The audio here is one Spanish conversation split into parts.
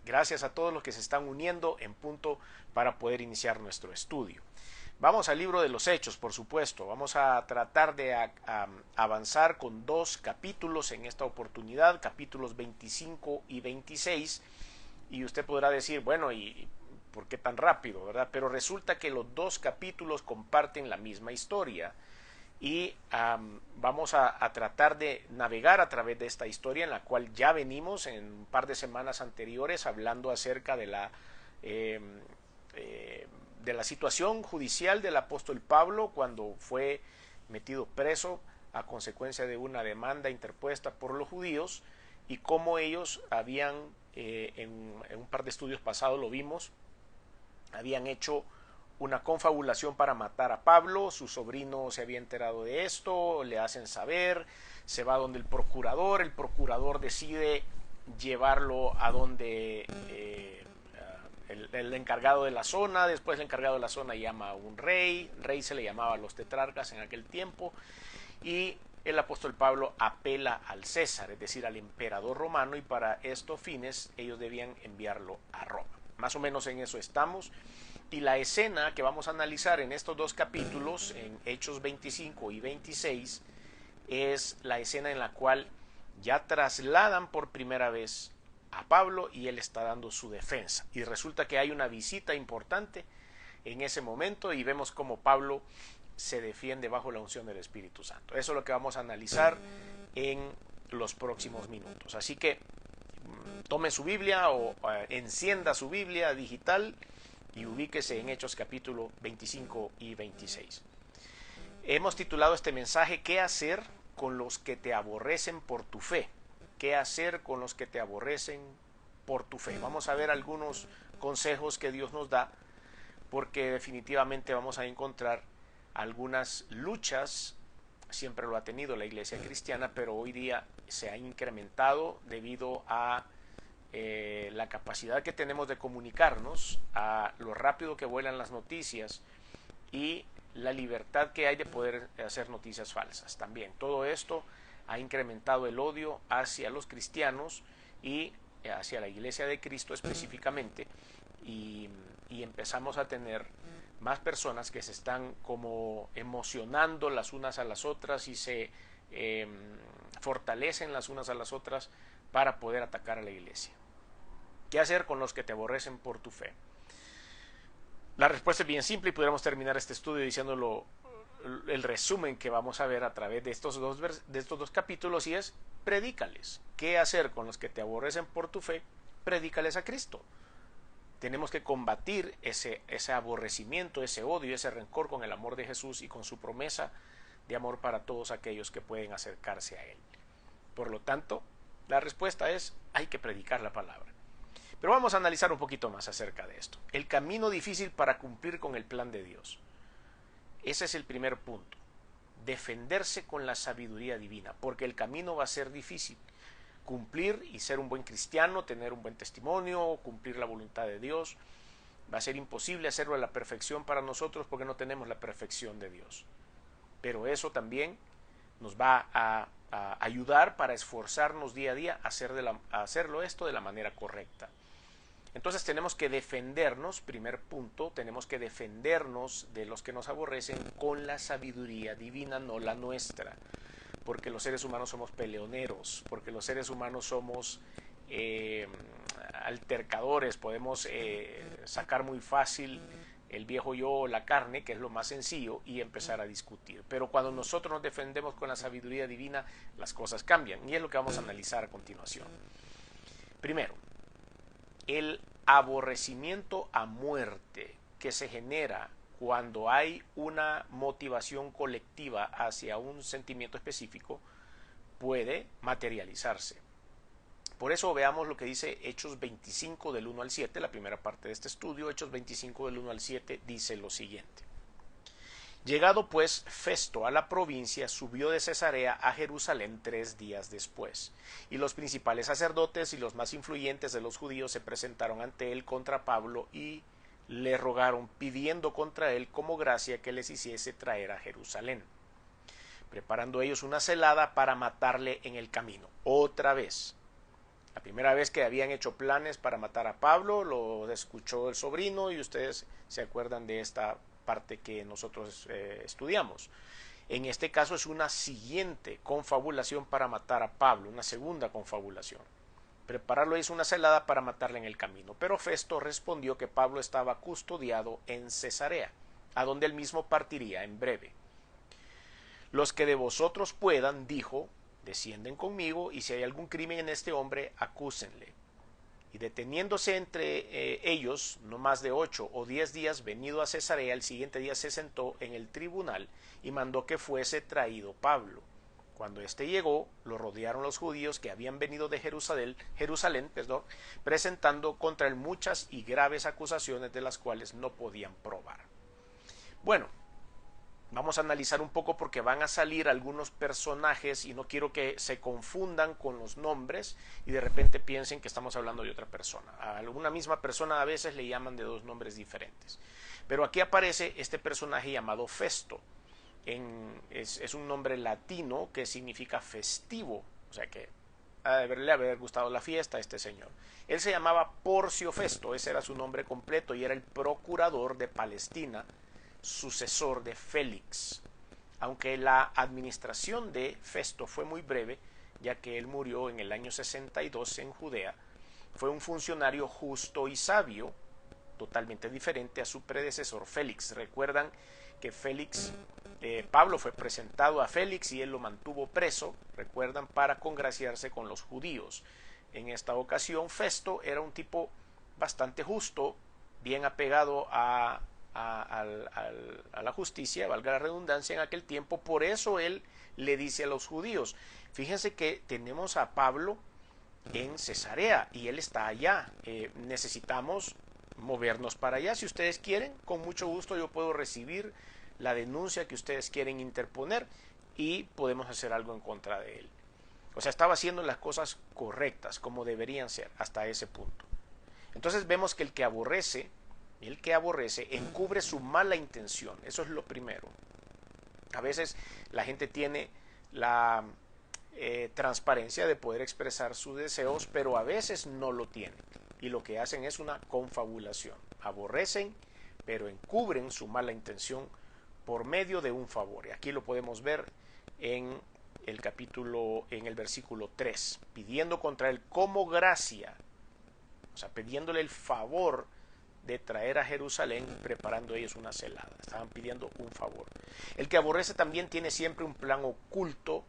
Gracias a todos los que se están uniendo en punto para poder iniciar nuestro estudio. Vamos al libro de los Hechos, por supuesto. Vamos a tratar de avanzar con 2 capítulos en esta oportunidad, capítulos 25 y 26. Y usted podrá decir, bueno, ¿y por qué tan rápido, verdad? Pero resulta que los 2 capítulos comparten la misma historia. Y vamos a tratar de navegar a través de esta historia en la cual ya venimos en un par de semanas anteriores hablando acerca de la situación judicial del apóstol Pablo cuando fue metido preso a consecuencia de una demanda interpuesta por los judíos y cómo ellos habían, en un par de estudios pasados lo vimos, habían hecho una confabulación para matar a Pablo. Su sobrino se había enterado de esto, le hacen saber, se va donde el procurador decide llevarlo a donde el encargado de la zona. Después el encargado de la zona llama a un rey se le llamaba a los tetrarcas en aquel tiempo, y el apóstol Pablo apela al César, es decir, al emperador romano, y para estos fines ellos debían enviarlo a Roma. Más o menos en eso estamos. Y la escena que vamos a analizar en estos 2 capítulos, en Hechos 25 y 26, es la escena en la cual ya trasladan por primera vez a Pablo y él está dando su defensa. Y resulta que hay una visita importante en ese momento y vemos cómo Pablo se defiende bajo la unción del Espíritu Santo. Eso es lo que vamos a analizar en los próximos minutos. Así que tome su Biblia o encienda su Biblia digital y ubíquese en Hechos capítulo 25 y 26. Hemos titulado este mensaje ¿Qué hacer con los que te aborrecen por tu fe? ¿Qué hacer con los que te aborrecen por tu fe? Vamos a ver algunos consejos que Dios nos da, porque definitivamente vamos a encontrar algunas luchas. Siempre lo ha tenido la iglesia cristiana, pero hoy día se ha incrementado debido a la capacidad que tenemos de comunicarnos, a lo rápido que vuelan las noticias y la libertad que hay de poder hacer noticias falsas también. Todo esto ha incrementado el odio hacia los cristianos y hacia la iglesia de Cristo específicamente, y empezamos a tener más personas que se están como emocionando las unas a las otras y se fortalecen las unas a las otras para poder atacar a la iglesia. ¿Qué hacer con los que te aborrecen por tu fe? La respuesta es bien simple y pudiéramos terminar este estudio diciéndolo, el resumen que vamos a ver a través de estos dos capítulos, y es: predícales. ¿Qué hacer con los que te aborrecen por tu fe? Predícales a Cristo. Tenemos que combatir ese aborrecimiento, ese odio, ese rencor con el amor de Jesús y con su promesa de amor para todos aquellos que pueden acercarse a Él. Por lo tanto, la respuesta es: hay que predicar la palabra. Pero vamos a analizar un poquito más acerca de esto. El camino difícil para cumplir con el plan de Dios. Ese es el primer punto. Defenderse con la sabiduría divina, porque el camino va a ser difícil. Cumplir y ser un buen cristiano, tener un buen testimonio, cumplir la voluntad de Dios, va a ser imposible hacerlo a la perfección para nosotros porque no tenemos la perfección de Dios. Pero eso también nos va a ayudar para esforzarnos día a día a hacerlo esto de la manera correcta. Entonces tenemos que defendernos, primer punto, tenemos que defendernos de los que nos aborrecen con la sabiduría divina, no la nuestra, porque los seres humanos somos peleoneros, porque los seres humanos somos altercadores, podemos sacar muy fácil el viejo yo o la carne, que es lo más sencillo, y empezar a discutir. Pero cuando nosotros nos defendemos con la sabiduría divina, las cosas cambian, y es lo que vamos a analizar a continuación. Primero, el aborrecimiento a muerte que se genera cuando hay una motivación colectiva hacia un sentimiento específico puede materializarse. Por eso veamos lo que dice Hechos 25 del 1 al 7, la primera parte de este estudio. Hechos 25 del 1 al 7 dice lo siguiente: Llegado pues Festo a la provincia, subió de Cesarea a Jerusalén 3 días después, y los principales sacerdotes y los más influyentes de los judíos se presentaron ante él contra Pablo y le rogaron, pidiendo contra él como gracia que les hiciese traer a Jerusalén, preparando ellos una celada para matarle en el camino. Otra vez, La primera vez que habían hecho planes para matar a Pablo, lo escuchó el sobrino y ustedes se acuerdan de esta parte que nosotros estudiamos. En este caso es una siguiente confabulación para matar a Pablo, una segunda confabulación. Prepararlo hizo una celada para matarle en el camino, pero Festo respondió que Pablo estaba custodiado en Cesarea, a donde él mismo partiría en breve. Los que de vosotros puedan, dijo, descienden conmigo, y si hay algún crimen en este hombre, acúsenle. Y deteniéndose entre ellos no más de 8 o 10 días, venido a Cesarea, el siguiente día se sentó en el tribunal y mandó que fuese traído Pablo. Cuando éste llegó, lo rodearon los judíos que habían venido de Jerusalén, presentando contra él muchas y graves acusaciones de las cuales no podían probar. Bueno, vamos a analizar un poco porque van a salir algunos personajes y no quiero que se confundan con los nombres y de repente piensen que estamos hablando de otra persona. A una misma persona a veces le llaman de dos nombres diferentes. Pero aquí aparece este personaje llamado Festo. Es un nombre latino que significa festivo, o sea que ha de haber gustado la fiesta a este señor. Él se llamaba Porcio Festo, ese era su nombre completo, y era el procurador de Palestina, sucesor de Félix, aunque la administración de Festo fue muy breve, ya que él murió en el año 62 en Judea. Fue un funcionario justo y sabio, totalmente diferente a su predecesor Félix. Recuerdan que Pablo fue presentado a Félix y él lo mantuvo preso, recuerdan, para congraciarse con los judíos. En esta ocasión Festo era un tipo bastante justo, bien apegado a la justicia, valga la redundancia, en aquel tiempo. Por eso él le dice a los judíos, fíjense que tenemos a Pablo en Cesarea y él está allá, necesitamos movernos para allá. Si ustedes quieren, con mucho gusto yo puedo recibir la denuncia que ustedes quieren interponer y podemos hacer algo en contra de él. O sea, estaba haciendo las cosas correctas, como deberían ser, hasta ese punto. Entonces vemos que el que aborrece encubre su mala intención. Eso es lo primero. A veces la gente tiene la transparencia de poder expresar sus deseos, pero a veces no lo tienen. Y lo que hacen es una confabulación. Aborrecen, pero encubren su mala intención por medio de un favor. Y aquí lo podemos ver en el versículo 3, pidiendo contra él como gracia, o sea, pidiéndole el favor de traer a Jerusalén, preparando ellos una celada. Estaban pidiendo un favor. El que aborrece también tiene siempre un plan oculto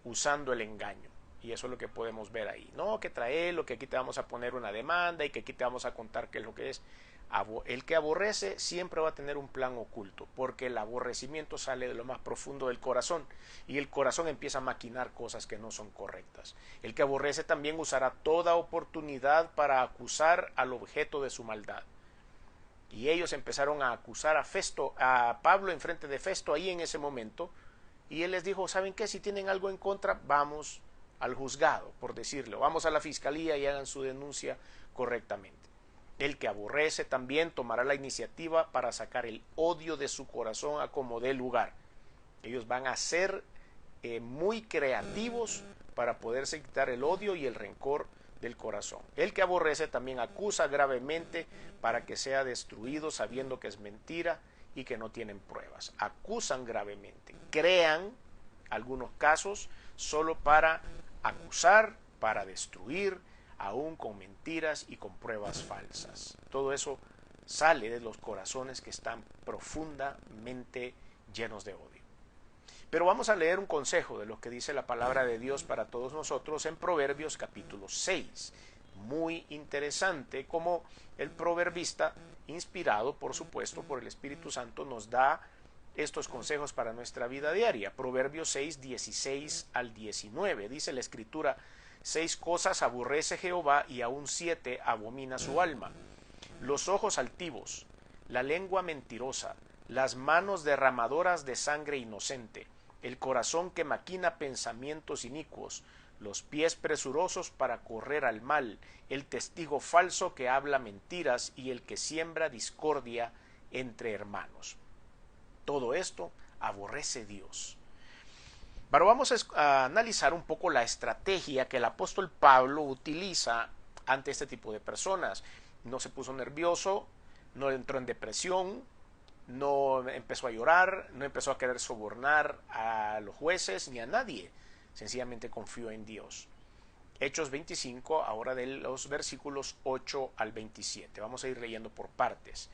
usando el engaño. Y eso es lo que podemos ver ahí. No, que traerlo, que aquí te vamos a poner una demanda y que aquí te vamos a contar qué es lo que es. El que aborrece siempre va a tener un plan oculto, porque el aborrecimiento sale de lo más profundo del corazón y el corazón empieza a maquinar cosas que no son correctas. El que aborrece también usará toda oportunidad para acusar al objeto de su maldad. Y ellos empezaron a acusar a Pablo en frente de Festo ahí en ese momento, y él les dijo, ¿saben qué? Si tienen algo en contra, vamos al juzgado, por decirlo, vamos a la fiscalía y hagan su denuncia correctamente. El que aborrece también tomará la iniciativa para sacar el odio de su corazón a como dé lugar. Ellos van a ser muy creativos para poderse quitar el odio y el rencor del corazón. El que aborrece también acusa gravemente para que sea destruido, sabiendo que es mentira y que no tienen pruebas. Acusan gravemente, crean algunos casos solo para acusar, para destruir, aún con mentiras y con pruebas falsas. Todo eso sale de los corazones que están profundamente llenos de odio. Pero vamos a leer un consejo de lo que dice la palabra de Dios para todos nosotros en Proverbios capítulo 6. Muy interesante cómo el proverbista, inspirado por supuesto por el Espíritu Santo, nos da estos consejos para nuestra vida diaria. Proverbios 6, 16 al 19. Dice la Escritura, 6 cosas aborrece Jehová y aún 7 abomina su alma: los ojos altivos, la lengua mentirosa, las manos derramadoras de sangre inocente, el corazón que maquina pensamientos inicuos, los pies presurosos para correr al mal, el testigo falso que habla mentiras y el que siembra discordia entre hermanos. Todo esto aborrece Dios. Pero vamos a analizar un poco la estrategia que el apóstol Pablo utiliza ante este tipo de personas. No se puso nervioso, no entró en depresión, no empezó a llorar, no empezó a querer sobornar a los jueces ni a nadie. Sencillamente confió en Dios. Hechos 25, ahora de los versículos 8 al 27. Vamos a ir leyendo por partes.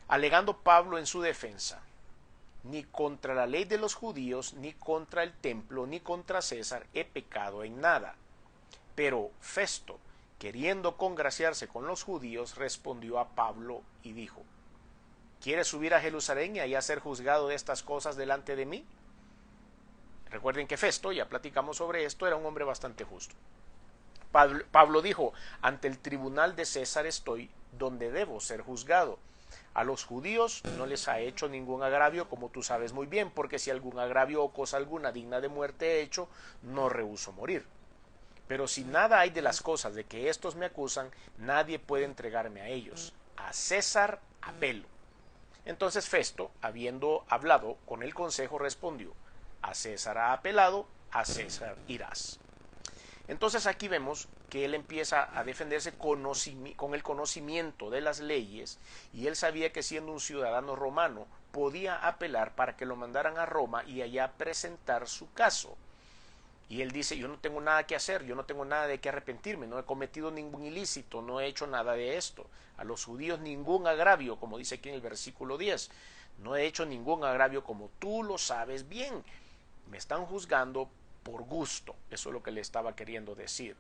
Alegando Pablo en su defensa: ni contra la ley de los judíos, ni contra el templo, ni contra César he pecado en nada. Pero Festo, queriendo congraciarse con los judíos, respondió a Pablo y dijo: ¿quieres subir a Jerusalén y allá ser juzgado de estas cosas delante de mí? Recuerden que Festo, ya platicamos sobre esto, era un hombre bastante justo. Pablo dijo: ante el tribunal de César estoy, donde debo ser juzgado. A los judíos no les ha hecho ningún agravio, como tú sabes muy bien, porque si algún agravio o cosa alguna digna de muerte he hecho, no rehúso morir. Pero si nada hay de las cosas de que estos me acusan, nadie puede entregarme a ellos. A César apelo. Entonces Festo, habiendo hablado con el consejo, respondió: a César ha apelado, a César irás. Entonces aquí vemos que él empieza a defenderse con el conocimiento de las leyes, y él sabía que siendo un ciudadano romano podía apelar para que lo mandaran a Roma y allá presentar su caso. Y él dice: yo no tengo nada que hacer, yo no tengo nada de qué arrepentirme, no he cometido ningún ilícito, no he hecho nada de esto. A los judíos ningún agravio, como dice aquí en el versículo 10. No he hecho ningún agravio, como tú lo sabes bien. Me están juzgando por gusto. Eso es lo que le estaba queriendo decir.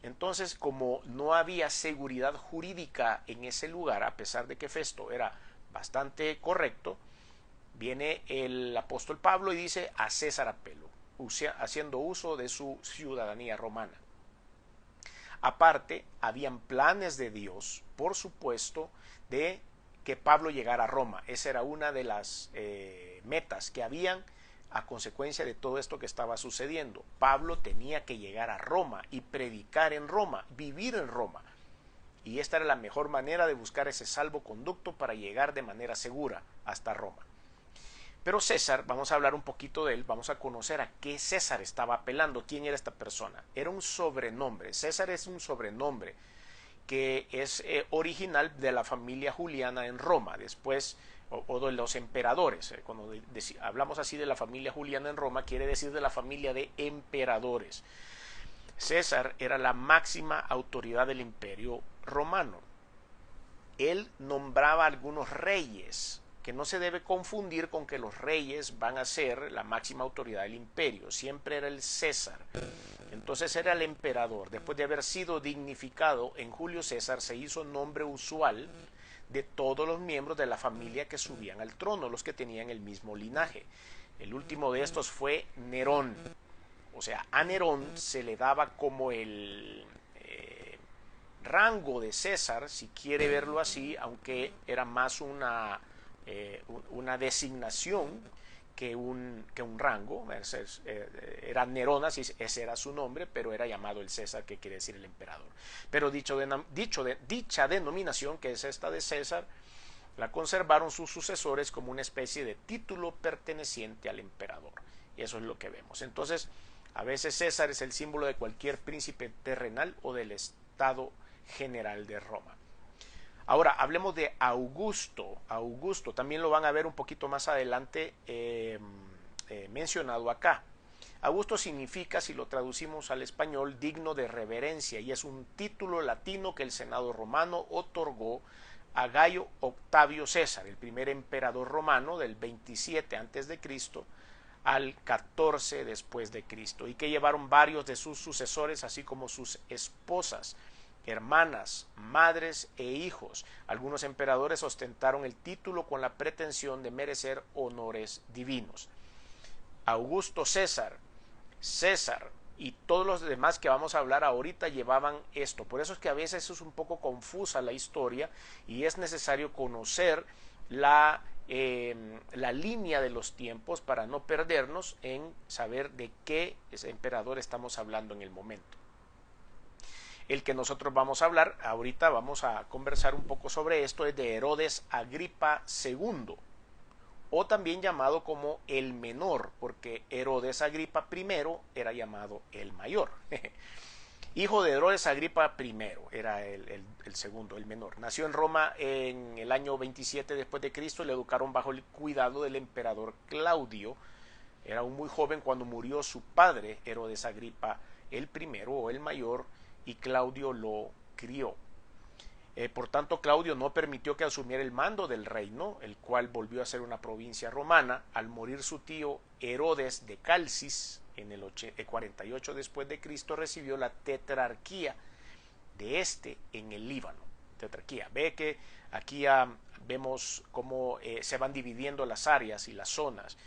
Entonces, como no había seguridad jurídica en ese lugar, a pesar de que Festo era bastante correcto, viene el apóstol Pablo y dice: a César apelo, haciendo uso de su ciudadanía romana. Aparte, habían planes de Dios, por supuesto, de que Pablo llegara a Roma. Esa era una de las metas que habían a consecuencia de todo esto que estaba sucediendo. Pablo tenía que llegar a Roma y predicar en Roma, vivir en Roma. Y esta era la mejor manera de buscar ese salvoconducto para llegar de manera segura hasta Roma. Pero César, vamos a hablar un poquito de él, vamos a conocer a qué César estaba apelando, quién era esta persona. Era un sobrenombre. César es un sobrenombre que es original de la familia Juliana en Roma, después o de los emperadores. Cuando hablamos así de la familia Juliana en Roma, quiere decir de la familia de emperadores. César era la máxima autoridad del imperio romano. Él nombraba a algunos reyes, que no se debe confundir con que los reyes van a ser la máxima autoridad del imperio. Siempre era el César. Entonces era el emperador. Después de haber sido dignificado en Julio César, se hizo nombre usual de todos los miembros de la familia que subían al trono, los que tenían el mismo linaje. El último de estos fue Nerón. O sea, a Nerón se le daba como el rango de César, si quiere verlo así, aunque era más una designación que un rango. Era Nerón, así, ese era su nombre, pero era llamado el César, que quiere decir el emperador. Pero dicha denominación, que es esta de César, la conservaron sus sucesores como una especie de título perteneciente al emperador. Y eso es lo que vemos. Entonces, a veces César es el símbolo de cualquier príncipe terrenal o del Estado General de Roma. Ahora, hablemos de Augusto. Augusto también lo van a ver un poquito más adelante mencionado acá. Augusto significa, si lo traducimos al español, digno de reverencia, y es un título latino que el Senado romano otorgó a Gayo Octavio César, el primer emperador romano del 27 a.C. al 14 después de Cristo, y que llevaron varios de sus sucesores, así como sus esposas, hermanas, madres e hijos. Algunos emperadores ostentaron el título con la pretensión de merecer honores divinos. Augusto César, César y todos los demás que vamos a hablar ahorita llevaban esto. Por eso es que a veces es un poco confusa la historia y es necesario conocer la línea de los tiempos para no perdernos en saber de qué emperador estamos hablando en el momento. El que nosotros vamos a hablar, ahorita vamos a conversar un poco sobre esto, es de Herodes Agripa II, o también llamado como el menor, porque Herodes Agripa I era llamado el mayor. Hijo de Herodes Agripa I, era el segundo, el menor. Nació en Roma en el año 27 después de Cristo y le educaron bajo el cuidado del emperador Claudio. Era aún muy joven cuando murió su padre, Herodes Agripa el primero o el mayor, y Claudio lo crió. Por tanto, Claudio no permitió que asumiera el mando del reino, el cual volvió a ser una provincia romana. Al morir su tío Herodes de Calcis, en el 48 después de Cristo, recibió la tetrarquía de este en el Líbano. Tetrarquía. Ve que aquí vemos cómo se van dividiendo las áreas y las zonas.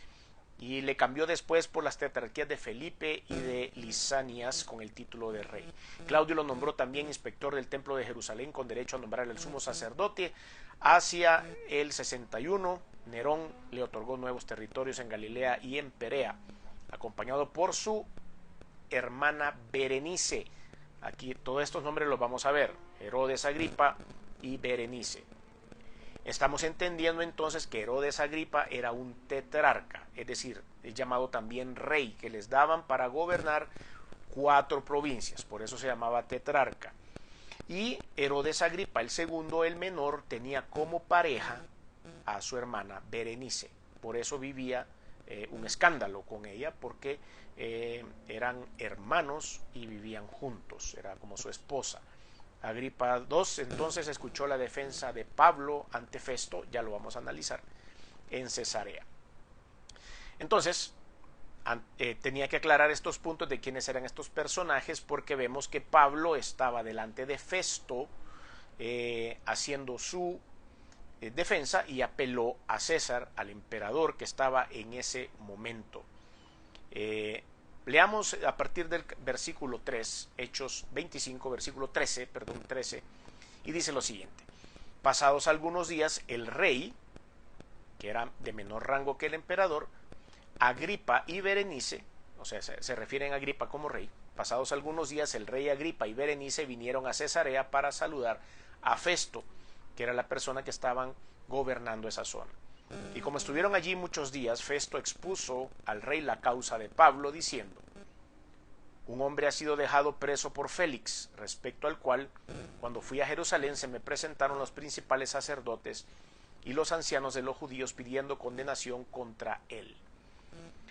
Y le cambió después por las tetrarquías de Felipe y de Lisanias con el título de rey. Claudio lo nombró también inspector del templo de Jerusalén con derecho a nombrar al sumo sacerdote. Hacia el 61, Nerón le otorgó nuevos territorios en Galilea y en Perea, acompañado por su hermana Berenice. Aquí todos estos nombres los vamos a ver: Herodes Agripa y Berenice. Estamos entendiendo entonces que Herodes Agripa era un tetrarca, es decir, es llamado también rey, que les daban para gobernar 4 provincias, por eso se llamaba tetrarca. Y Herodes Agripa el segundo, el menor, tenía como pareja a su hermana Berenice. Por eso vivía un escándalo con ella, porque eran hermanos y vivían juntos, era como su esposa. Agripa II entonces escuchó la defensa de Pablo ante Festo, ya lo vamos a analizar, en Cesarea. Entonces, tenía que aclarar estos puntos de quiénes eran estos personajes, porque vemos que Pablo estaba delante de Festo haciendo su defensa y apeló a César, al emperador que estaba en ese momento. Leamos a partir del versículo 3, Hechos 25, versículo 13, y dice lo siguiente: pasados algunos días, el rey, que era de menor rango que el emperador, Agripa y Berenice, o sea, se refieren a Agripa como rey, pasados algunos días, el rey Agripa y Berenice vinieron a Cesarea para saludar a Festo, que era la persona que estaban gobernando esa zona. Y como estuvieron allí muchos días, Festo expuso al rey la causa de Pablo, diciendo: un hombre ha sido dejado preso por Félix, respecto al cual, cuando fui a Jerusalén, se me presentaron los principales sacerdotes y los ancianos de los judíos pidiendo condenación contra él.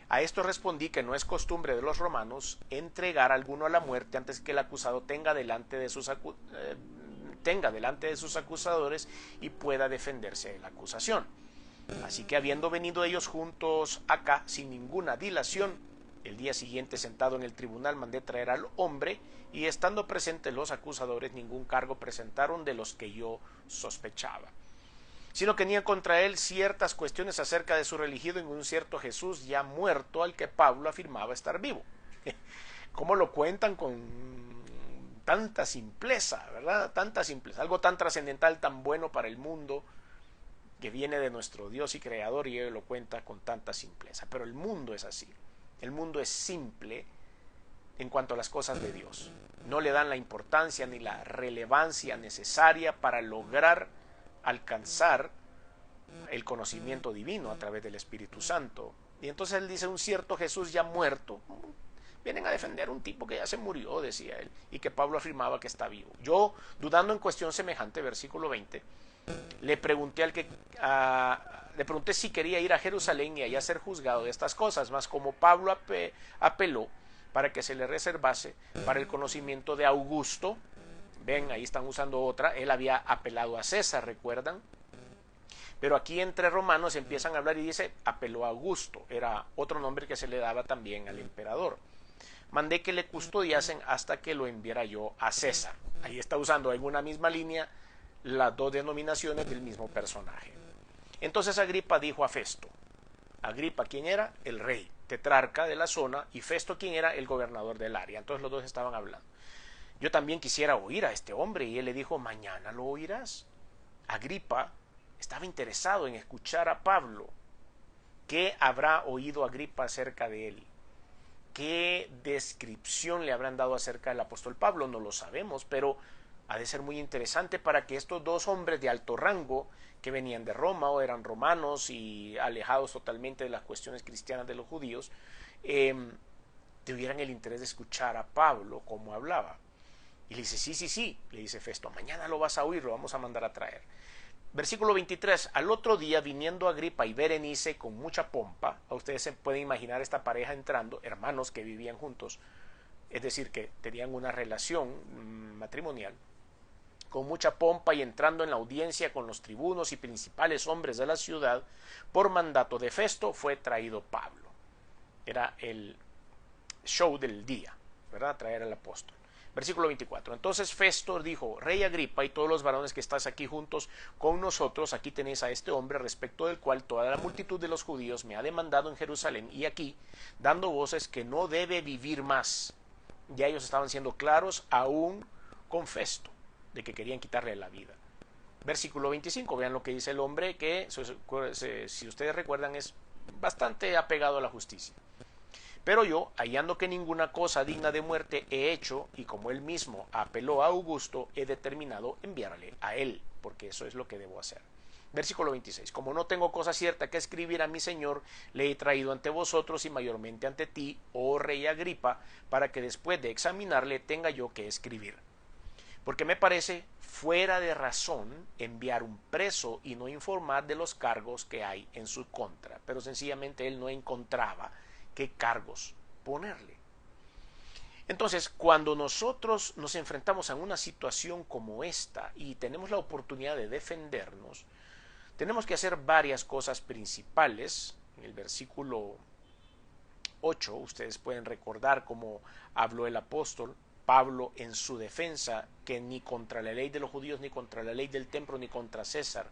A esto respondí que no es costumbre de los romanos entregar a alguno a la muerte antes que el acusado tenga delante de sus acusadores y pueda defenderse de la acusación. Así que, habiendo venido ellos juntos acá sin ninguna dilación, el día siguiente, sentado en el tribunal, mandé traer al hombre, y estando presentes los acusadores, ningún cargo presentaron de los que yo sospechaba, sino que tenían contra él ciertas cuestiones acerca de su religión en un cierto Jesús ya muerto, al que Pablo afirmaba estar vivo. ¿Cómo lo cuentan con tanta simpleza, verdad? Tanta simpleza, algo tan trascendental, tan bueno para el mundo, que viene de nuestro Dios y Creador, y él lo cuenta con tanta simpleza. Pero el mundo es así. El mundo es simple en cuanto a las cosas de Dios. No le dan la importancia ni la relevancia necesaria para lograr alcanzar el conocimiento divino a través del Espíritu Santo. Y entonces él dice: un cierto Jesús ya muerto. Vienen a defender a un tipo que ya se murió, decía él, y que Pablo afirmaba que está vivo. Yo, dudando en cuestión semejante, versículo 20, le pregunté si quería ir a Jerusalén y allá ser juzgado de estas cosas, mas como Pablo apeló para que se le reservase para el conocimiento de Augusto, ven, ahí están usando otra, él había apelado a César, ¿recuerdan? Pero aquí entre romanos empiezan a hablar y dice: apeló a Augusto, era otro nombre que se le daba también al emperador. Mandé que le custodiasen hasta que lo enviara yo a César. Ahí está usando en una misma línea las dos denominaciones del mismo personaje. Entonces Agripa dijo a Festo: Agripa, ¿quién era? El rey, tetrarca de la zona, y Festo, ¿quién era? El gobernador del área. Entonces los dos estaban hablando. Yo también quisiera oír a este hombre, y él le dijo: mañana lo oirás. Agripa estaba interesado en escuchar a Pablo. ¿Qué habrá oído Agripa acerca de él? ¿Qué descripción le habrán dado acerca del apóstol Pablo? No lo sabemos, pero Ha de ser muy interesante para que estos dos hombres de alto rango, que venían de Roma o eran romanos y alejados totalmente de las cuestiones cristianas de los judíos, tuvieran el interés de escuchar a Pablo cómo hablaba. Y le dice, sí, sí, sí, le dice Festo, mañana lo vas a oír, lo vamos a mandar a traer. Versículo 23, al otro día viniendo Agripa y Berenice con mucha pompa, a ustedes se pueden imaginar esta pareja entrando, hermanos que vivían juntos, es decir, que tenían una relación matrimonial, con mucha pompa y entrando en la audiencia con los tribunos y principales hombres de la ciudad, por mandato de Festo fue traído Pablo. Era el show del día, ¿verdad? Traer al apóstol. Versículo 24. Entonces Festo dijo, Rey Agripa y todos los varones que estáis aquí juntos con nosotros, aquí tenéis a este hombre respecto del cual toda la multitud de los judíos me ha demandado en Jerusalén y aquí, dando voces que no debe vivir más. Ya ellos estaban siendo claros aún con Festo, de que querían quitarle la vida. Versículo 25, vean lo que dice el hombre, que si ustedes recuerdan es bastante apegado a la justicia. Pero yo, hallando que ninguna cosa digna de muerte he hecho, y como él mismo apeló a Augusto, he determinado enviarle a él, porque eso es lo que debo hacer. Versículo 26. Como no tengo cosa cierta que escribir a mi Señor, le he traído ante vosotros y mayormente ante ti, oh rey Agripa, para que después de examinarle tenga yo que escribir. Porque me parece fuera de razón enviar un preso y no informar de los cargos que hay en su contra. Pero sencillamente él no encontraba qué cargos ponerle. Entonces, cuando nosotros nos enfrentamos a una situación como esta y tenemos la oportunidad de defendernos, tenemos que hacer varias cosas principales. En el versículo 8, ustedes pueden recordar cómo habló el apóstol Pablo en su defensa, que ni contra la ley de los judíos, ni contra la ley del templo, ni contra César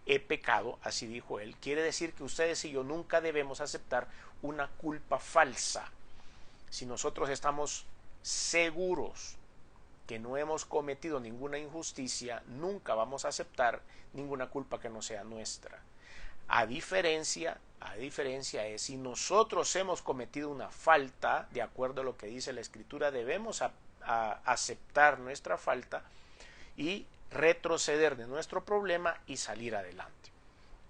he pecado, así dijo él. Quiere decir que ustedes y yo nunca debemos aceptar una culpa falsa. Si nosotros estamos seguros que no hemos cometido ninguna injusticia, nunca vamos a aceptar ninguna culpa que no sea nuestra. A diferencia es, si nosotros hemos cometido una falta, de acuerdo a lo que dice la Escritura, debemos aceptar nuestra falta y retroceder de nuestro problema y salir adelante.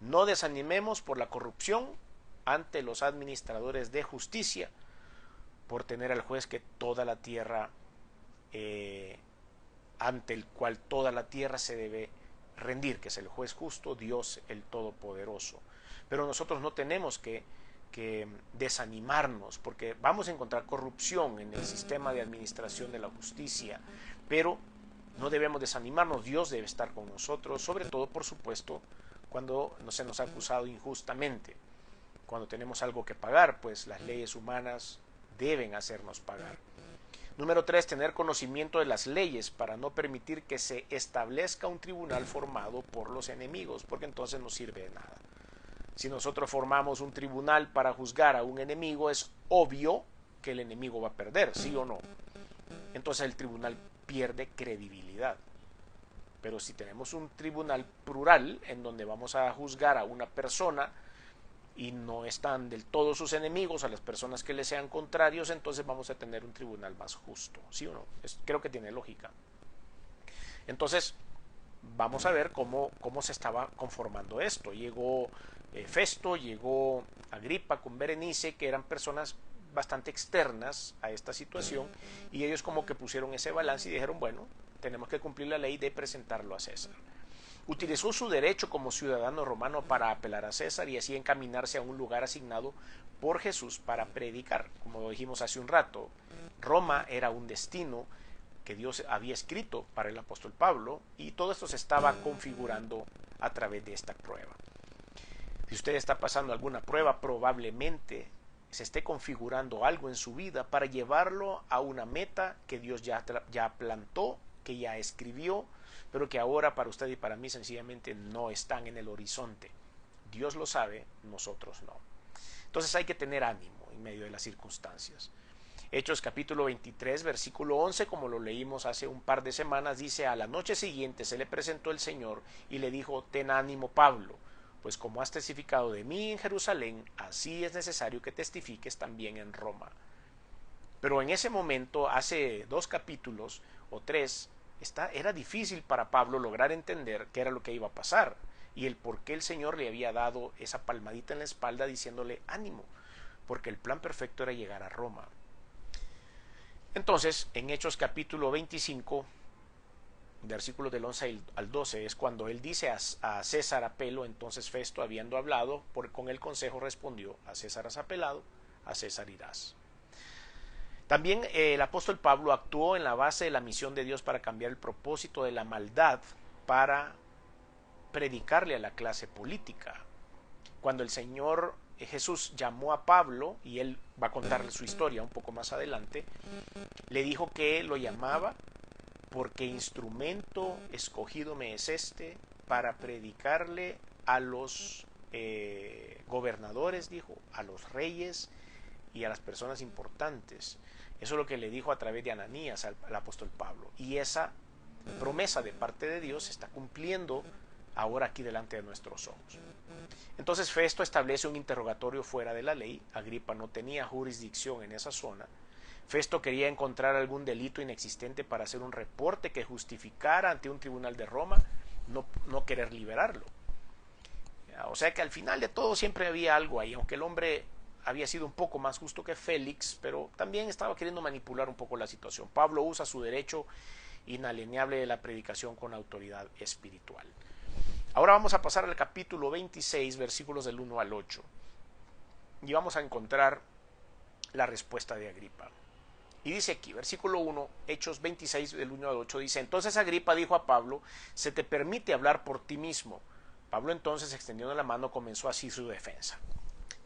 No desanimemos por la corrupción ante los administradores de justicia, por tener al juez que toda la tierra, ante el cual toda la tierra se debe rendir, que es el juez justo, Dios el Todopoderoso. Pero nosotros no tenemos que desanimarnos, porque vamos a encontrar corrupción en el sistema de administración de la justicia, pero no debemos desanimarnos. Dios debe estar con nosotros, sobre todo, por supuesto, cuando se nos ha acusado injustamente. Cuando tenemos algo que pagar, pues las leyes humanas deben hacernos pagar. Número 3, tener conocimiento de las leyes para no permitir que se establezca un tribunal formado por los enemigos, porque entonces no sirve de nada. Si nosotros formamos un tribunal para juzgar a un enemigo, es obvio que el enemigo va a perder, ¿sí o no? Entonces el tribunal pierde credibilidad. Pero si tenemos un tribunal plural en donde vamos a juzgar a una persona y no están del todo sus enemigos, a las personas que le sean contrarios, entonces vamos a tener un tribunal más justo, ¿sí o no? Creo que tiene lógica. Entonces vamos a ver cómo se estaba conformando esto. Llegó Festo, llegó Agripa con Berenice, que eran personas bastante externas a esta situación, y ellos como que pusieron ese balance y dijeron, bueno, tenemos que cumplir la ley de presentarlo a César. Utilizó su derecho como ciudadano romano para apelar a César y así encaminarse a un lugar asignado por Jesús para predicar. Como dijimos hace un rato, Roma era un destino que Dios había escrito para el apóstol Pablo, y todo esto se estaba configurando a través de esta prueba. Si usted está pasando alguna prueba, probablemente se esté configurando algo en su vida para llevarlo a una meta que Dios ya plantó, que ya escribió, pero que ahora para usted y para mí sencillamente no están en el horizonte. Dios lo sabe, nosotros no. Entonces hay que tener ánimo en medio de las circunstancias. Hechos capítulo 23, versículo 11, como lo leímos hace un par de semanas, dice: a la noche siguiente se le presentó el Señor y le dijo: ten ánimo, Pablo, pues como has testificado de mí en Jerusalén, así es necesario que testifiques también en Roma. Pero en ese momento, hace 2 capítulos o 3, Era difícil para Pablo lograr entender qué era lo que iba a pasar y el por qué el Señor le había dado esa palmadita en la espalda diciéndole ánimo, porque el plan perfecto era llegar a Roma. Entonces, en Hechos capítulo 25, versículos del 11 al 12, es cuando él dice a César apelo. Entonces Festo, habiendo hablado con el consejo, respondió: a César has apelado, a César irás. También el apóstol Pablo actuó en la base de la misión de Dios para cambiar el propósito de la maldad para predicarle a la clase política. Cuando el Señor Jesús llamó a Pablo, y él va a contarle su historia un poco más adelante, le dijo que lo llamaba porque instrumento escogido me es este para predicarle a los gobernadores, dijo, a los reyes y a las personas importantes. Eso es lo que le dijo a través de Ananías al apóstol Pablo. Y esa promesa de parte de Dios se está cumpliendo ahora aquí delante de nuestros ojos. Entonces Festo establece un interrogatorio fuera de la ley. Agripa no tenía jurisdicción en esa zona. Festo quería encontrar algún delito inexistente para hacer un reporte que justificara ante un tribunal de Roma no querer liberarlo. O sea que al final de todo siempre había algo ahí, aunque el hombre había sido un poco más justo que Félix, pero también estaba queriendo manipular un poco la situación. Pablo usa su derecho inalienable de la predicación con autoridad espiritual. Ahora vamos a pasar al capítulo 26, versículos del 1 al 8. Y vamos a encontrar la respuesta de Agripa. Y dice aquí, versículo 1, Hechos 26, del 1 al 8, dice: entonces Agripa dijo a Pablo: se te permite hablar por ti mismo. Pablo entonces, extendiendo la mano, comenzó así su defensa.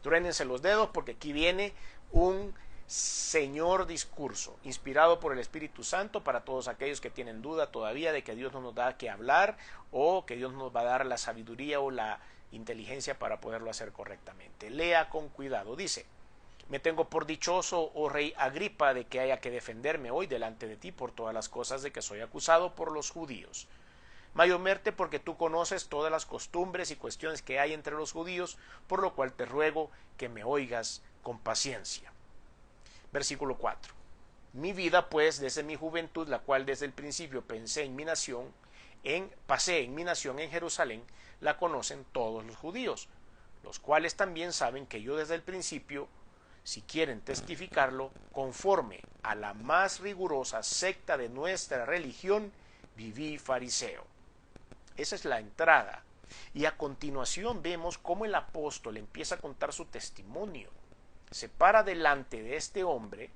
Truénense los dedos, porque aquí viene un señor discurso inspirado por el Espíritu Santo para todos aquellos que tienen duda todavía de que Dios no nos da que hablar, o que Dios nos va a dar la sabiduría o la inteligencia para poderlo hacer correctamente. Lea con cuidado. Dice: me tengo por dichoso, oh rey Agripa, de que haya que defenderme hoy delante de ti por todas las cosas de que soy acusado por los judíos. Mayormente porque tú conoces todas las costumbres y cuestiones que hay entre los judíos, por lo cual te ruego que me oigas con paciencia. Versículo 4. Mi vida, pues, desde mi juventud, la cual desde el principio pasé en mi nación en Jerusalén, la conocen todos los judíos, los cuales también saben que yo desde el principio, si quieren testificarlo, conforme a la más rigurosa secta de nuestra religión, viví fariseo. Esa es la entrada. Y a continuación vemos cómo el apóstol empieza a contar su testimonio. Se para delante de este hombre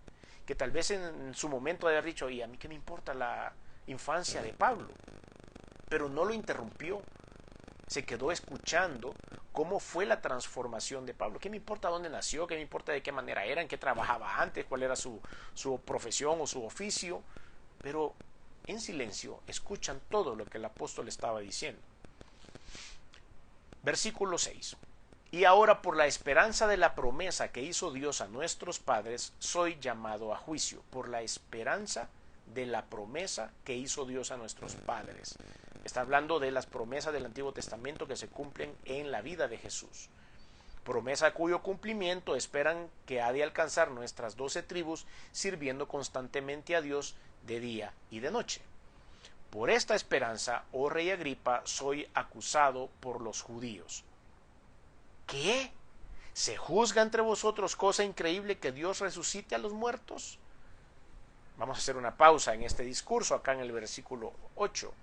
que tal vez en su momento de haber dicho: y a mí qué me importa la infancia de Pablo, pero no lo interrumpió. Se quedó escuchando cómo fue la transformación de Pablo. ¿Qué me importa dónde nació? ¿Qué me importa de qué manera era? ¿En qué trabajaba antes? ¿Cuál era su profesión o su oficio? Pero en silencio escuchan todo lo que el apóstol estaba diciendo. Versículo 6. Y ahora, por la esperanza de la promesa que hizo Dios a nuestros padres, soy llamado a juicio. Por la esperanza de la promesa que hizo Dios a nuestros padres. Está hablando de las promesas del Antiguo Testamento que se cumplen en la vida de Jesús. Promesa cuyo cumplimiento esperan que ha de alcanzar nuestras 12 tribus, sirviendo constantemente a Dios de día y de noche. Por esta esperanza, oh rey Agripa, soy acusado por los judíos. ¿Qué? ¿Se juzga entre vosotros cosa increíble que Dios resucite a los muertos? Vamos a hacer una pausa en este discurso acá en el versículo 8.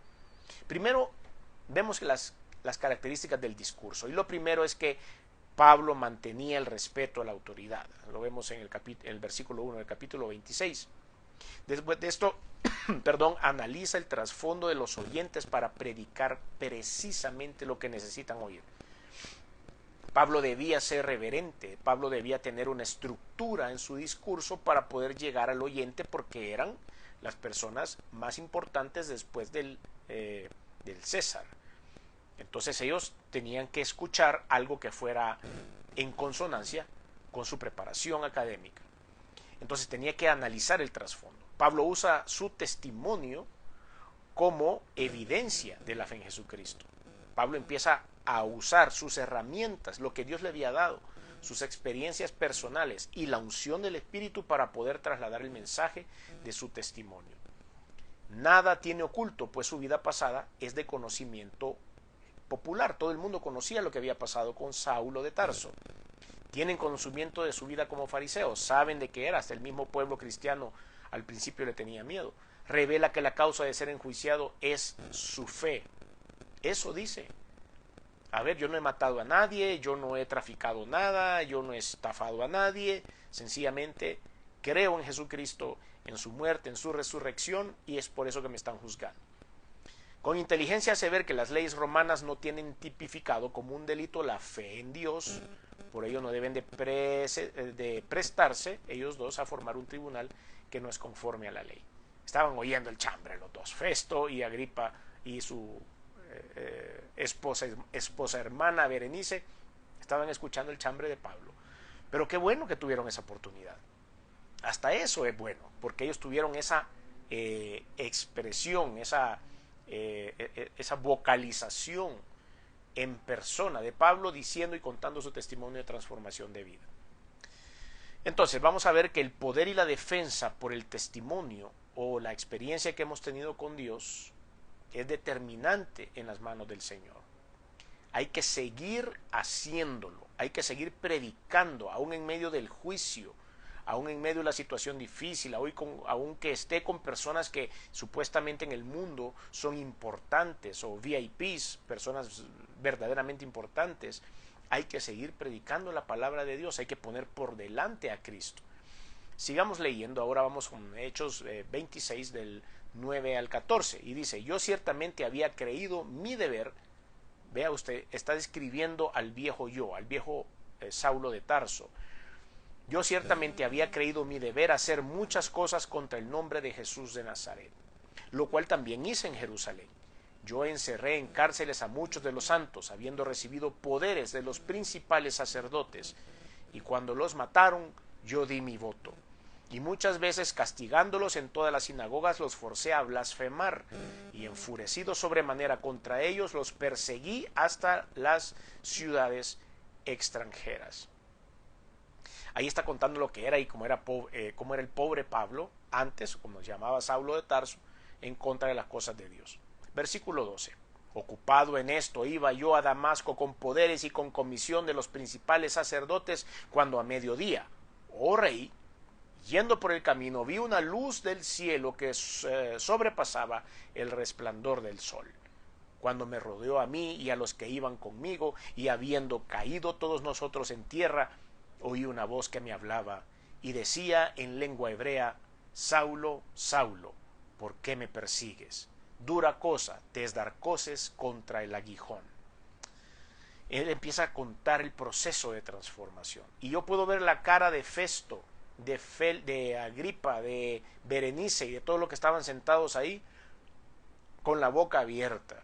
Primero, vemos las características del discurso. Y lo primero es que Pablo mantenía el respeto a la autoridad. Lo vemos en el versículo 1 del capítulo 26. Después de esto, analiza el trasfondo de los oyentes para predicar precisamente lo que necesitan oír. Pablo debía ser reverente, Pablo debía tener una estructura en su discurso para poder llegar al oyente, porque eran las personas más importantes después del César. Entonces ellos tenían que escuchar algo que fuera en consonancia con su preparación académica. Entonces tenía que analizar el trasfondo. Pablo usa su testimonio como evidencia de la fe en Jesucristo. Pablo empieza a usar sus herramientas, lo que Dios le había dado, sus experiencias personales y la unción del Espíritu para poder trasladar el mensaje de su testimonio. Nada tiene oculto, pues su vida pasada es de conocimiento popular. Todo el mundo conocía lo que había pasado con Saulo de Tarso. Tienen conocimiento de su vida como fariseos, saben de qué era, hasta el mismo pueblo cristiano al principio le tenía miedo. Revela que la causa de ser enjuiciado es su fe. Eso dice. A ver, yo no he matado a nadie, yo no he traficado nada, yo no he estafado a nadie, sencillamente creo en Jesucristo, en su muerte, en su resurrección, y es por eso que me están juzgando. Con inteligencia hace ver que las leyes romanas no tienen tipificado como un delito la fe en Dios, por ello no deben de prestarse ellos dos a formar un tribunal que no es conforme a la ley. Estaban oyendo el chambre los dos, Festo y Agripa y su esposa hermana Berenice, estaban escuchando el chambre de Pablo. Pero qué bueno que tuvieron esa oportunidad. Hasta eso es bueno, porque ellos tuvieron esa expresión, esa vocalización en persona de Pablo diciendo y contando su testimonio de transformación de vida. Entonces vamos a ver que el poder y la defensa por el testimonio o la experiencia que hemos tenido con Dios es determinante en las manos del Señor. Hay que seguir haciéndolo, hay que seguir predicando, aún en medio del juicio, aún en medio de la situación difícil, aunque esté con personas que supuestamente en el mundo son importantes o VIPs, personas verdaderamente importantes, hay que seguir predicando la palabra de Dios, hay que poner por delante a Cristo. Sigamos leyendo, ahora vamos con Hechos 26 del 9 al 14 y dice: yo ciertamente había creído mi deber. Vea usted, está describiendo al viejo yo, al viejo Saulo de Tarso. Yo ciertamente había creído mi deber hacer muchas cosas contra el nombre de Jesús de Nazaret, lo cual también hice en Jerusalén. Yo encerré en cárceles a muchos de los santos, habiendo recibido poderes de los principales sacerdotes, y cuando los mataron, yo di mi voto. Y muchas veces castigándolos en todas las sinagogas los forcé a blasfemar, y enfurecido sobremanera contra ellos los perseguí hasta las ciudades extranjeras. Ahí está contando lo que era y cómo era el pobre Pablo antes, como se llamaba Saulo de Tarso, en contra de las cosas de Dios. Versículo 12. Ocupado en esto, iba yo a Damasco con poderes y con comisión de los principales sacerdotes, cuando a mediodía, oh rey, yendo por el camino, vi una luz del cielo que sobrepasaba el resplandor del sol. Cuando me rodeó a mí y a los que iban conmigo, y habiendo caído todos nosotros en tierra, oí una voz que me hablaba y decía en lengua hebrea: Saulo, Saulo, ¿por qué me persigues? Dura cosa te es dar coces contra el aguijón. Él empieza a contar el proceso de transformación. Y yo puedo ver la cara de Festo, de Agripa, de Berenice y de todos los que estaban sentados ahí con la boca abierta,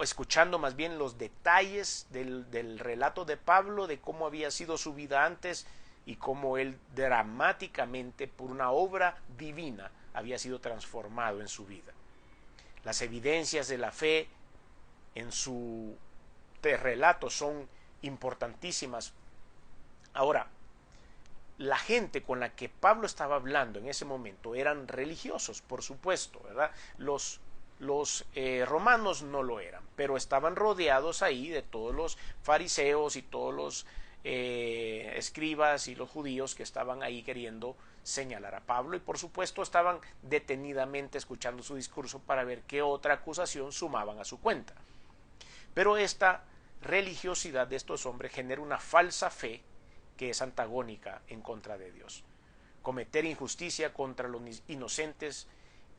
escuchando más bien los detalles del relato de Pablo, de cómo había sido su vida antes y cómo él dramáticamente, por una obra divina, había sido transformado en su vida. Las evidencias de la fe en su relato son importantísimas. Ahora, la gente con la que Pablo estaba hablando en ese momento eran religiosos, por supuesto, ¿verdad? Los romanos no lo eran, pero estaban rodeados ahí de todos los fariseos y todos los escribas y los judíos que estaban ahí queriendo señalar a Pablo, y por supuesto estaban detenidamente escuchando su discurso para ver qué otra acusación sumaban a su cuenta. Pero esta religiosidad de estos hombres genera una falsa fe que es antagónica en contra de Dios. Cometer injusticia contra los inocentes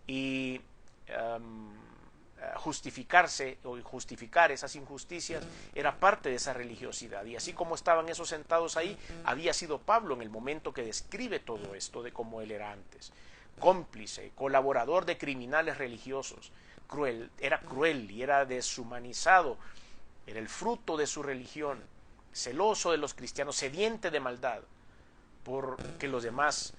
y justificarse o justificar esas injusticias era parte de esa religiosidad, y así como estaban esos sentados ahí, había sido Pablo en el momento que describe todo esto de cómo él era antes, cómplice, colaborador de criminales religiosos, era cruel y era deshumanizado, era el fruto de su religión, celoso de los cristianos, sediente de maldad, porque los demás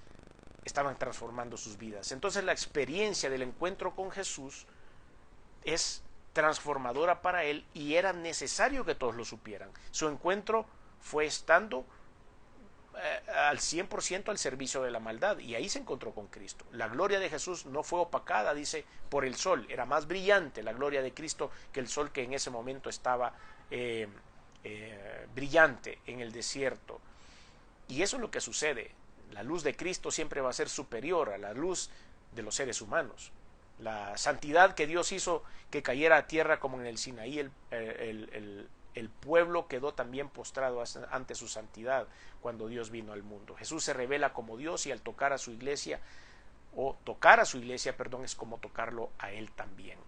estaban transformando sus vidas. Entonces la experiencia del encuentro con Jesús es transformadora para él, y era necesario que todos lo supieran. Su encuentro fue estando al 100% al servicio de la maldad, y ahí se encontró con Cristo. La gloria de Jesús no fue opacada, dice, por el sol. Era más brillante la gloria de Cristo que el sol, que en ese momento estaba brillante en el desierto. Y eso es lo que sucede. La luz de Cristo siempre va a ser superior a la luz de los seres humanos. La santidad que Dios hizo que cayera a tierra como en el Sinaí, el pueblo quedó también postrado ante su santidad cuando Dios vino al mundo. Jesús se revela como Dios, y al tocar a su iglesia, es como tocarlo a él también.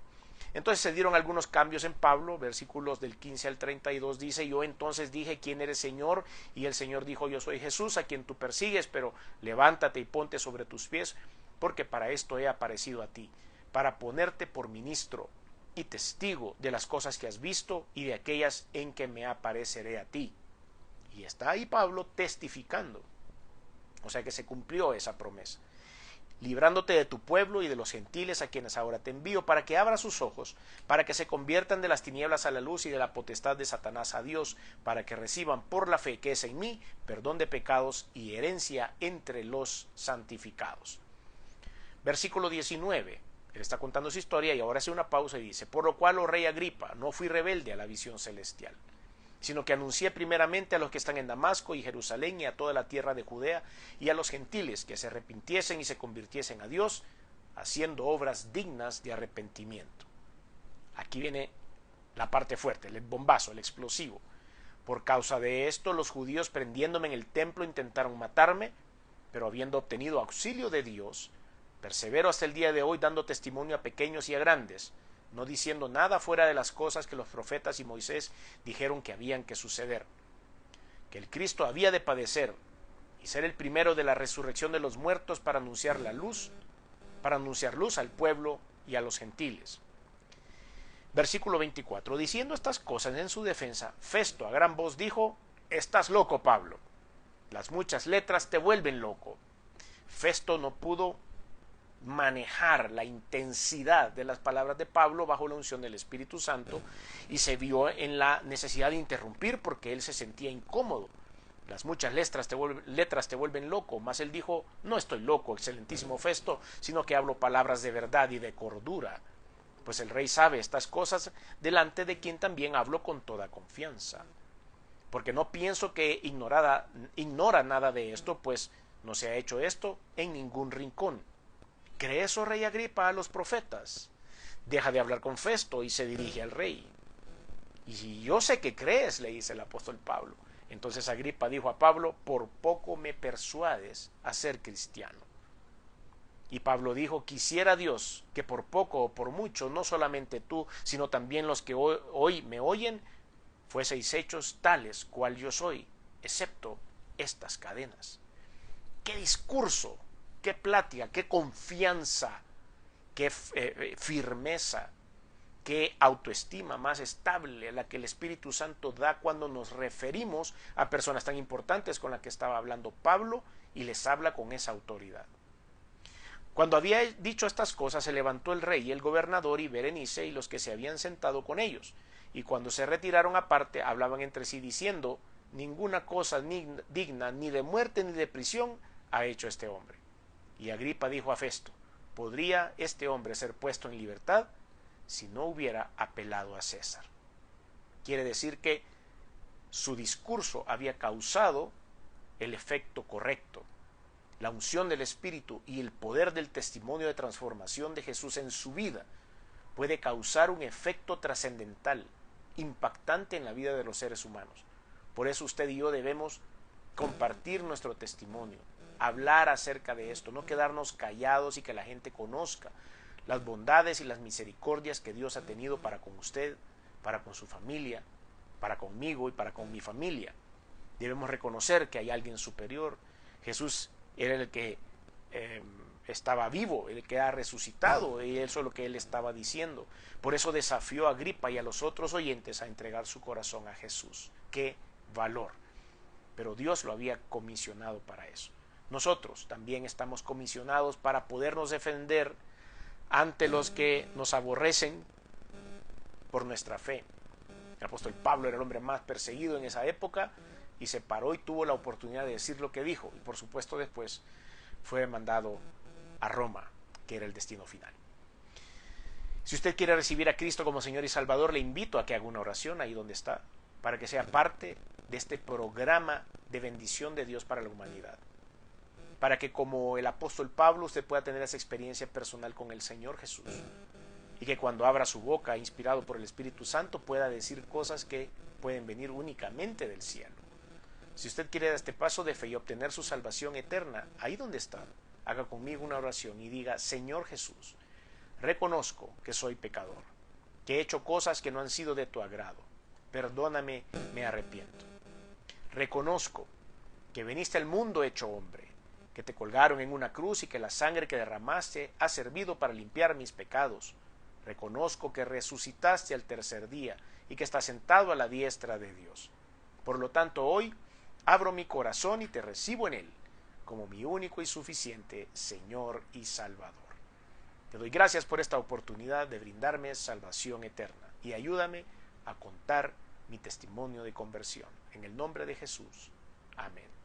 Entonces se dieron algunos cambios en Pablo. Versículos del 15 al 32 dice: yo entonces dije, ¿quién eres, Señor? Y el Señor dijo: yo soy Jesús, a quien tú persigues, pero levántate y ponte sobre tus pies, porque para esto he aparecido a ti, para ponerte por ministro y testigo de las cosas que has visto y de aquellas en que me apareceré a ti. Y está ahí Pablo testificando. O sea que se cumplió esa promesa. Librándote de tu pueblo y de los gentiles a quienes ahora te envío, para que abra sus ojos, para que se conviertan de las tinieblas a la luz y de la potestad de Satanás a Dios, para que reciban por la fe que es en mí perdón de pecados y herencia entre los santificados. Versículo 19. Él está contando su historia y ahora hace una pausa y dice: por lo cual, oh rey Agripa, no fui rebelde a la visión celestial, sino que anuncié primeramente a los que están en Damasco y Jerusalén y a toda la tierra de Judea y a los gentiles que se arrepintiesen y se convirtiesen a Dios, haciendo obras dignas de arrepentimiento. Aquí viene la parte fuerte, el bombazo, el explosivo. Por causa de esto, los judíos, prendiéndome en el templo, intentaron matarme, pero habiendo obtenido auxilio de Dios, persevero hasta el día de hoy, dando testimonio a pequeños y a grandes, no diciendo nada fuera de las cosas que los profetas y Moisés dijeron que habían que suceder: que el Cristo había de padecer y ser el primero de la resurrección de los muertos, para anunciar luz al pueblo y a los gentiles. Versículo 24. Diciendo estas cosas en su defensa, Festo a gran voz dijo: estás loco, Pablo, las muchas letras te vuelven loco. Festo no pudo manejar la intensidad de las palabras de Pablo bajo la unción del Espíritu Santo, y se vio en la necesidad de interrumpir porque él se sentía incómodo. Las muchas letras te vuelven loco. Mas él dijo: no estoy loco, excelentísimo Festo, sino que hablo palabras de verdad y de cordura, pues el rey sabe estas cosas, delante de quien también hablo con toda confianza. Porque no pienso que ignora nada de esto, pues no se ha hecho esto en ningún rincón. ¿Crees, oh rey Agripa, a los profetas? Deja de hablar con Festo y se dirige al rey. Y si yo sé que crees, le dice el apóstol Pablo. Entonces Agripa dijo a Pablo: por poco me persuades a ser cristiano. Y Pablo dijo: quisiera Dios que por poco o por mucho, no solamente tú, sino también los que hoy me oyen, fueseis hechos tales cual yo soy, excepto estas cadenas. ¡Qué discurso! ¡Qué plática! ¡Qué confianza! ¡Qué firmeza! ¡Qué autoestima más estable la que el Espíritu Santo da cuando nos referimos a personas tan importantes con las que estaba hablando Pablo, y les habla con esa autoridad! Cuando había dicho estas cosas, se levantó el rey y el gobernador y Berenice y los que se habían sentado con ellos, y cuando se retiraron aparte, hablaban entre sí diciendo: ninguna cosa digna ni de muerte ni de prisión ha hecho este hombre. Y Agripa dijo a Festo: ¿podría este hombre ser puesto en libertad si no hubiera apelado a César? Quiere decir que su discurso había causado el efecto correcto. La unción del Espíritu y el poder del testimonio de transformación de Jesús en su vida puede causar un efecto trascendental, impactante en la vida de los seres humanos. Por eso usted y yo debemos compartir nuestro testimonio, hablar acerca de esto, no quedarnos callados, y que la gente conozca las bondades y las misericordias que Dios ha tenido para con usted, para con su familia, para conmigo y para con mi familia. Debemos reconocer que hay alguien superior. Jesús era el que estaba vivo, el que ha resucitado, y eso es lo que él estaba diciendo. Por eso desafió a Agripa y a los otros oyentes a entregar su corazón a Jesús. ¡Qué valor! Pero Dios lo había comisionado para eso. Nosotros también estamos comisionados para podernos defender ante los que nos aborrecen por nuestra fe. El apóstol Pablo era el hombre más perseguido en esa época, y se paró y tuvo la oportunidad de decir lo que dijo. Y por supuesto después fue mandado a Roma, que era el destino final. Si usted quiere recibir a Cristo como Señor y Salvador, le invito a que haga una oración ahí donde está, para que sea parte de este programa de bendición de Dios para la humanidad. Para que, como el apóstol Pablo, usted pueda tener esa experiencia personal con el Señor Jesús. Y que cuando abra su boca, inspirado por el Espíritu Santo, pueda decir cosas que pueden venir únicamente del cielo. Si usted quiere dar este paso de fe y obtener su salvación eterna, ahí donde está, haga conmigo una oración y diga: Señor Jesús, reconozco que soy pecador, que he hecho cosas que no han sido de tu agrado. Perdóname, me arrepiento. Reconozco que viniste al mundo hecho hombre, que te colgaron en una cruz y que la sangre que derramaste ha servido para limpiar mis pecados. Reconozco que resucitaste al tercer día y que estás sentado a la diestra de Dios. Por lo tanto, hoy abro mi corazón y te recibo en él como mi único y suficiente Señor y Salvador. Te doy gracias por esta oportunidad de brindarme salvación eterna y ayúdame a contar mi testimonio de conversión. En el nombre de Jesús. Amén.